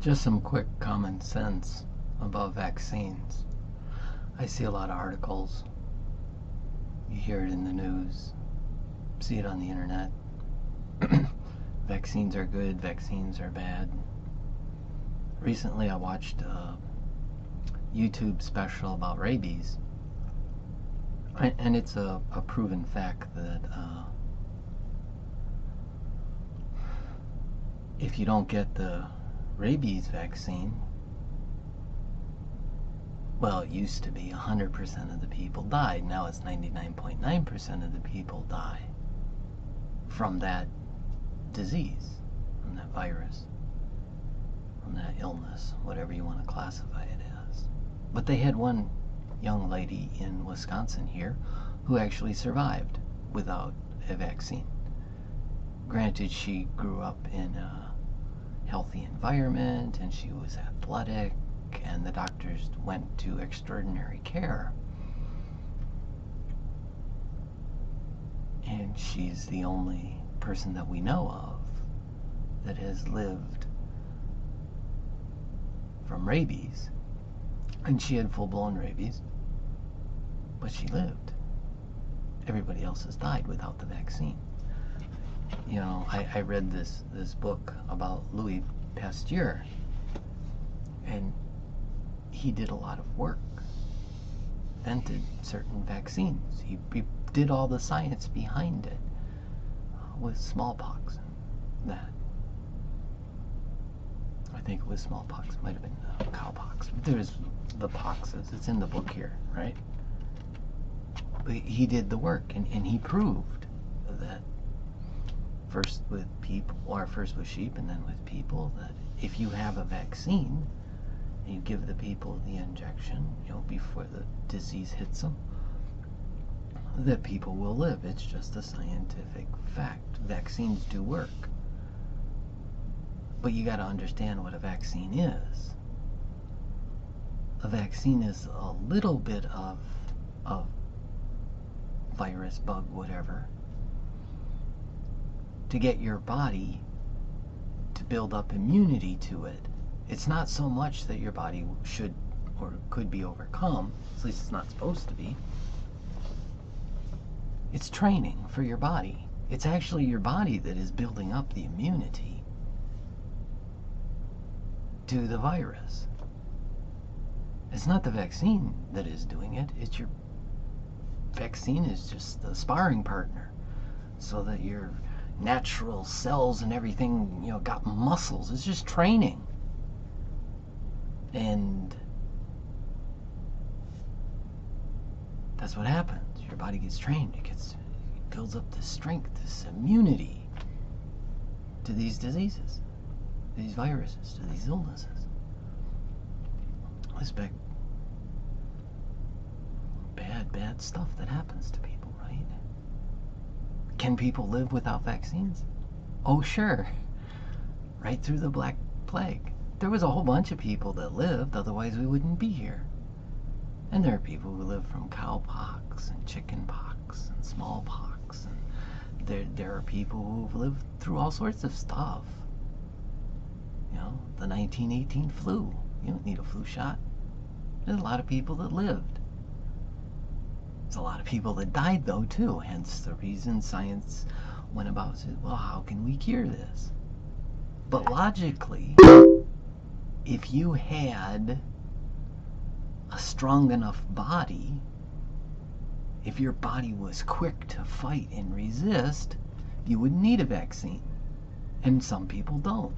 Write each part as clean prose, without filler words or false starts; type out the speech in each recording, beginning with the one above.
Just some quick common sense about vaccines. I see a lot of articles. You hear it in the news, see it on the internet. Vaccines are good, vaccines are bad. Recently I watched a YouTube special about rabies. And it's a proven fact that if you don't get the rabies vaccine, well, it used to be 100% of the people died. Now it's 99.9% of the people die from that disease, from that virus, from that illness, whatever you want to classify it as. But they had one young lady in Wisconsin here who actually survived without a vaccine. Granted, she grew up in a healthy environment and she was athletic, and the doctors went to extraordinary care. And she's the only person that we know of that has lived from rabies. And she had full-blown rabies, but she lived. Everybody else has died without the vaccine. You know, I read this book about Louis Pasteur, and he did a lot of work, invented certain vaccines. He did all the science behind it with smallpox and that. I think it was smallpox, might have been cowpox. There's the poxes, it's in the book here, right? But he did the work, and he proved that first with people, or first with sheep and then with people, that if you have a vaccine and you give the people the injection, you know, before the disease hits them, that people will live. It's just a scientific fact. Vaccines do work. But you got to understand what a vaccine is. A vaccine is a little bit of virus, bug, whatever, to get your body to build up immunity to it. It's not so much that your body should or could be overcome, at least it's not supposed to be. It's training for your body. It's actually your body that is building up the immunity to the virus. It's not the vaccine that is doing it. It's your vaccine is just the sparring partner, so that your natural cells and everything, you know, got muscles. It's just training. And that's what happens. Your body gets trained. It builds up this strength, this immunity to these diseases, to these viruses, to these illnesses. I expect bad stuff that happens to people, right? Can people live without vaccines? Oh, sure. Right through the Black Plague. There was a whole bunch of people that lived, otherwise we wouldn't be here. And there are people who live from cowpox and chickenpox and smallpox, and there are people who've lived through all sorts of stuff. You know, the 1918 flu. You don't need a flu shot. There's a lot of people that lived. There's a lot of people that died, though, too. Hence the reason science went about and said, well, how can we cure this? But logically, if you had a strong enough body, if your body was quick to fight and resist, you wouldn't need a vaccine. And some people don't.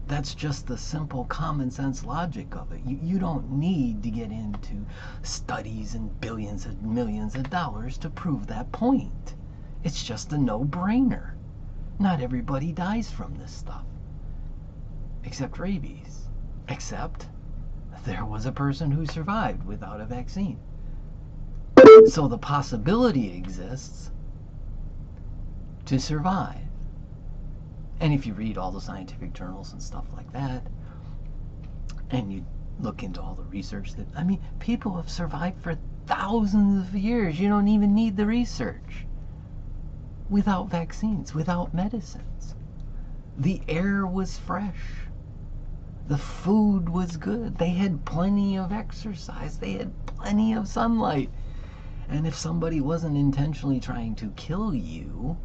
That's just the simple common sense logic of it. You don't need to get into studies and billions and millions of dollars to prove that point. It's just a no-brainer. Not everybody dies from this stuff. Except rabies. Except there was a person who survived without a vaccine. So the possibility exists to survive. And if you read all the scientific journals and stuff like that, and you look into all the research that, I mean, people have survived for thousands of years. You don't even need the research. Without vaccines, without medicines. The air was fresh. The food was good. They had plenty of exercise. They had plenty of sunlight. And if somebody wasn't intentionally trying to kill you,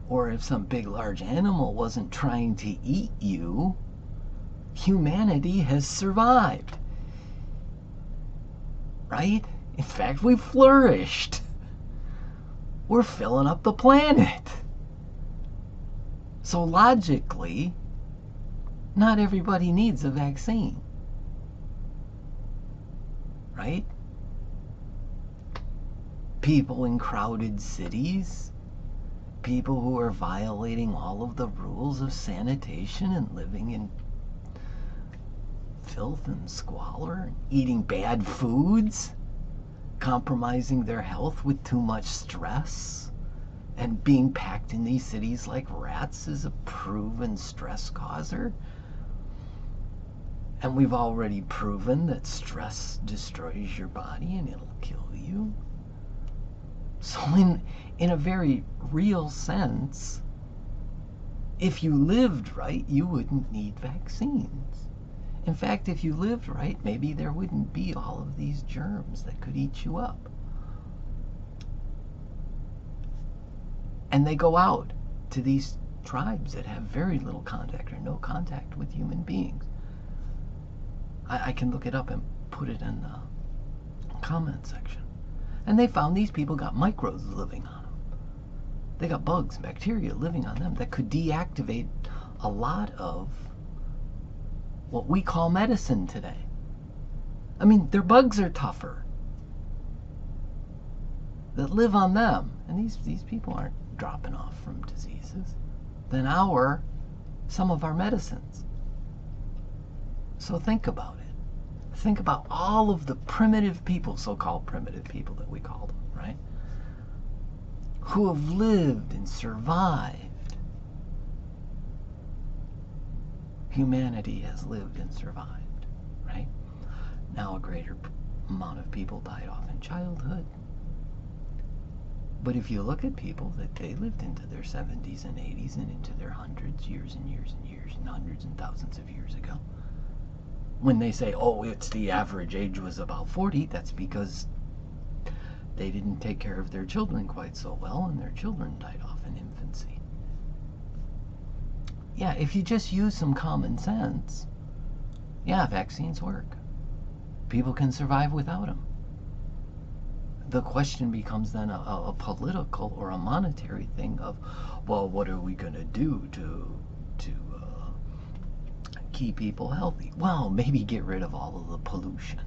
or if some big large animal wasn't trying to eat you, humanity has survived. Right? In fact, we flourished. We're filling up the planet. So logically, not everybody needs a vaccine. Right? People in crowded cities, people who are violating all of the rules of sanitation and living in filth and squalor, eating bad foods, compromising their health with too much stress, and being packed in these cities like rats is a proven stress causer. And we've already proven that stress destroys your body and it'll kill you. So in a very real sense, if you lived right, you wouldn't need vaccines. In fact, if you lived right, maybe there wouldn't be all of these germs that could eat you up. And they go out to these tribes that have very little contact or no contact with human beings. I can look it up and put it in the comment section. And they found these people got microbes living on them. They got bugs, bacteria living on them that could deactivate a lot of what we call medicine today. I mean, their bugs are tougher that live on them. And these people aren't dropping off from diseases than some of our medicines. So think about it. Think about all of the primitive people, so-called primitive people that we call them, right? Who have lived and survived. Humanity has lived and survived, right? Now a greater amount of people died off in childhood. But if you look at people that they lived into their 70s and 80s and into their hundreds, years and years and years and hundreds and thousands of years ago, when they say, oh, it's the average age was about 40, that's because they didn't take care of their children quite so well and their children died off in infancy. Yeah, if you just use some common sense, yeah, vaccines work. People can survive without them. The question becomes then a political or a monetary thing of, well, what are we going to do to keep people healthy? Well, maybe get rid of all of the pollution.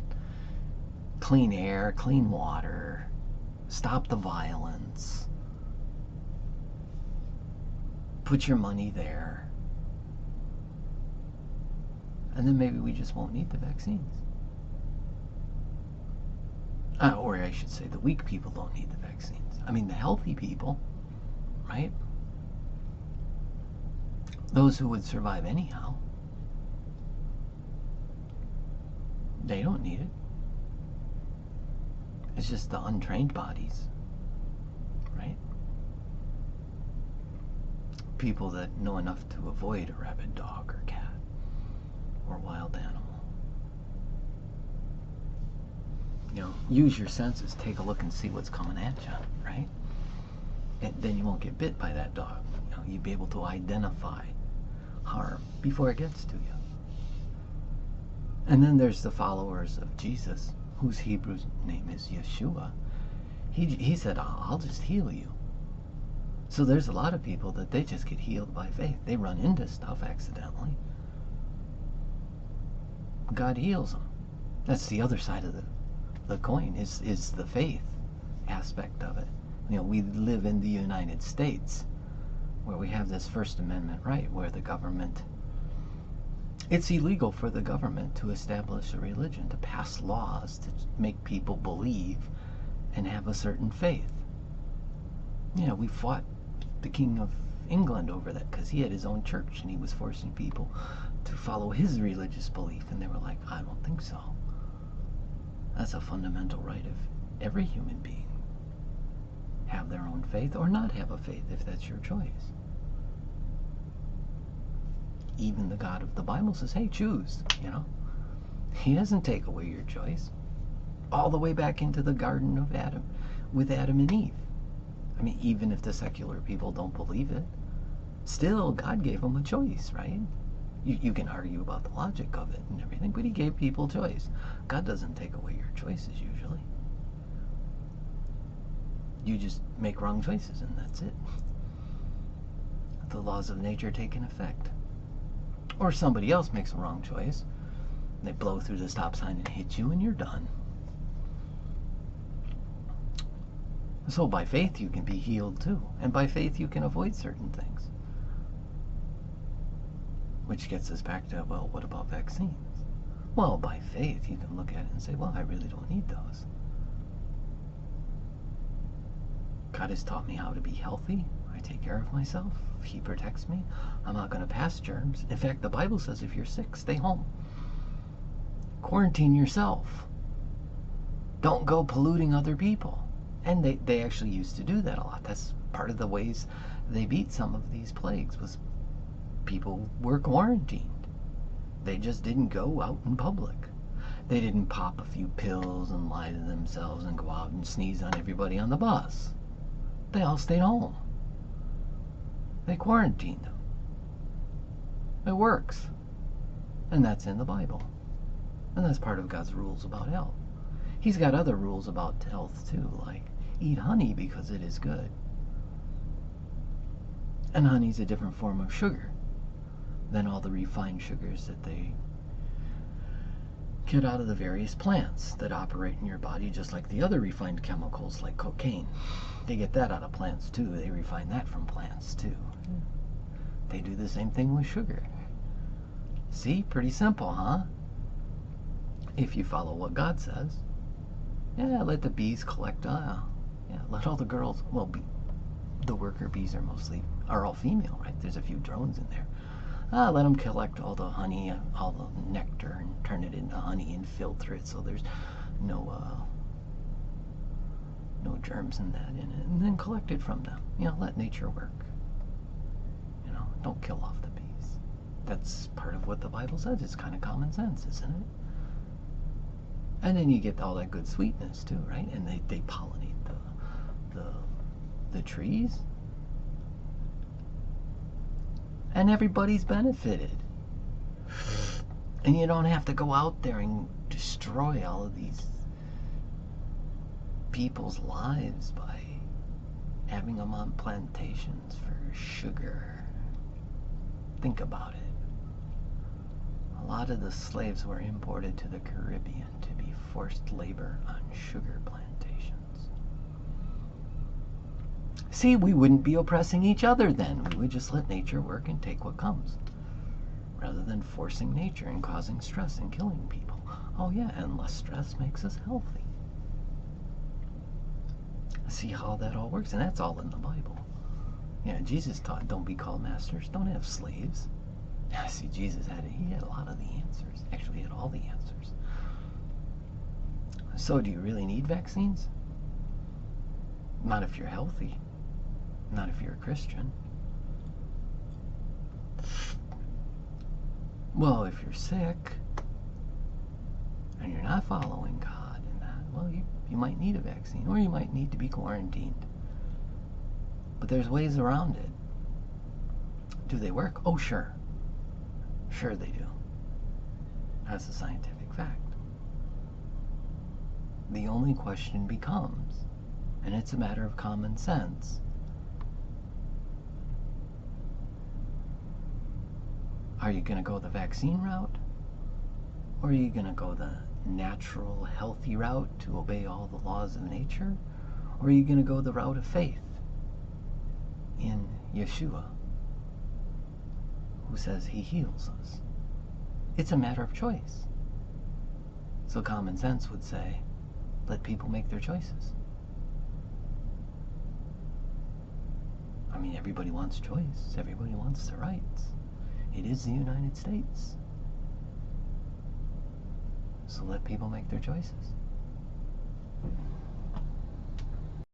Clean air, clean water, stop the violence. Put your money there. And then maybe we just won't need the vaccines. Or I should say the weak people don't need the vaccines. I mean, the healthy people, right? Those who would survive anyhow, they don't need it. It's just the untrained bodies, right? People that know enough to avoid a rabid dog or cat or wild animal. You know, use your senses, take a look and see what's coming at you, right? And then you won't get bit by that dog. You know, you'll be able to identify harm before it gets to you. And then there's the followers of Jesus, whose Hebrew name is Yeshua. He said, I'll just heal you. So there's a lot of people that they just get healed by faith. They run into stuff accidentally. God heals them. That's the other side of the coin, is the faith aspect of it. You know, we live in the United States where we have this First Amendment right, where the government, it's illegal for the government to establish a religion, to pass laws to make people believe and have a certain faith. You know, we fought the King of England over that because he had his own church and he was forcing people to follow his religious belief, and they were like, I don't think so. That's a fundamental right of every human being. Have their own faith or not have a faith if that's your choice. even the God of the Bible says, hey, choose, He doesn't take away your choice. All the way back into the Garden of Adam, with Adam and Eve. I mean, even if the secular people don't believe it, still, God gave them a choice, right? You can argue about the logic of it and everything, but He gave people choice. God doesn't take away your choices, usually. You just make wrong choices, and that's it. The laws of nature take an effect. Or somebody else makes a wrong choice, they blow through the stop sign and hit you, and you're done. So by faith you can be healed too, and by faith you can avoid certain things. Which gets us back to, well, what about vaccines? Well, by faith you can look at it and say, well, I really don't need those. God has taught me how to be healthy. I take care of myself. He protects me. I'm not going to pass germs. In fact, the Bible says if you're sick, stay home. Quarantine yourself. Don't go polluting other people. And they actually used to do that a lot. That's part of the ways they beat some of these plagues, was people were quarantined. They just didn't go out in public. They didn't pop a few pills and lie to themselves and go out and sneeze on everybody on the bus. They all stayed home. They quarantined them. It works. And that's in the Bible. And that's part of God's rules about health. He's got other rules about health too, like eat honey because it is good. And honey's a different form of sugar than all the refined sugars that they get out of the various plants that operate in your body, just like the other refined chemicals like cocaine. They get that out of plants too. They refine that from plants too. They do the same thing with sugar. See, pretty simple, huh? If you follow what God says. Yeah, let the bees collect, let all the girls, well, the worker bees are all female, right? There's a few drones in there. Let them collect all the honey, all the nectar, and turn it into honey and filter it so there's no germs in it, and then collect it from them. Let nature work. Don't kill off the bees. That's part of what the Bible says. It's kind of common sense, isn't it? And then you get all that good sweetness too, right? And they pollinate the trees. And everybody's benefited. And you don't have to go out there and destroy all of these people's lives by having them on plantations for sugar. Think about it. A lot of the slaves were imported to the Caribbean to be forced labor on sugar plantations. See, we wouldn't be oppressing each other then. We would just let nature work and take what comes, rather than forcing nature and causing stress and killing people. Oh yeah, and less stress makes us healthy. See how that all works, and that's all in the Bible. Yeah, Jesus taught, don't be called masters, don't have slaves. See, Jesus he had a lot of the answers. Actually, he had all the answers. So do you really need vaccines? Not if you're healthy. Not if you're a Christian. Well, if you're sick and you're not following God in that, well, you might need a vaccine, or you might need to be quarantined. But there's ways around it. Do they work? Oh, sure. Sure they do. That's a scientific fact. The only question becomes, and it's a matter of common sense, are you going to go the vaccine route? Or are you going to go the natural, healthy route to obey all the laws of nature? Or are you going to go the route of faith in Yeshua, who says he heals us? It's a matter of choice. So common sense would say, let people make their choices. I mean, everybody wants choice. Everybody wants their rights. It is the United States. So let people make their choices.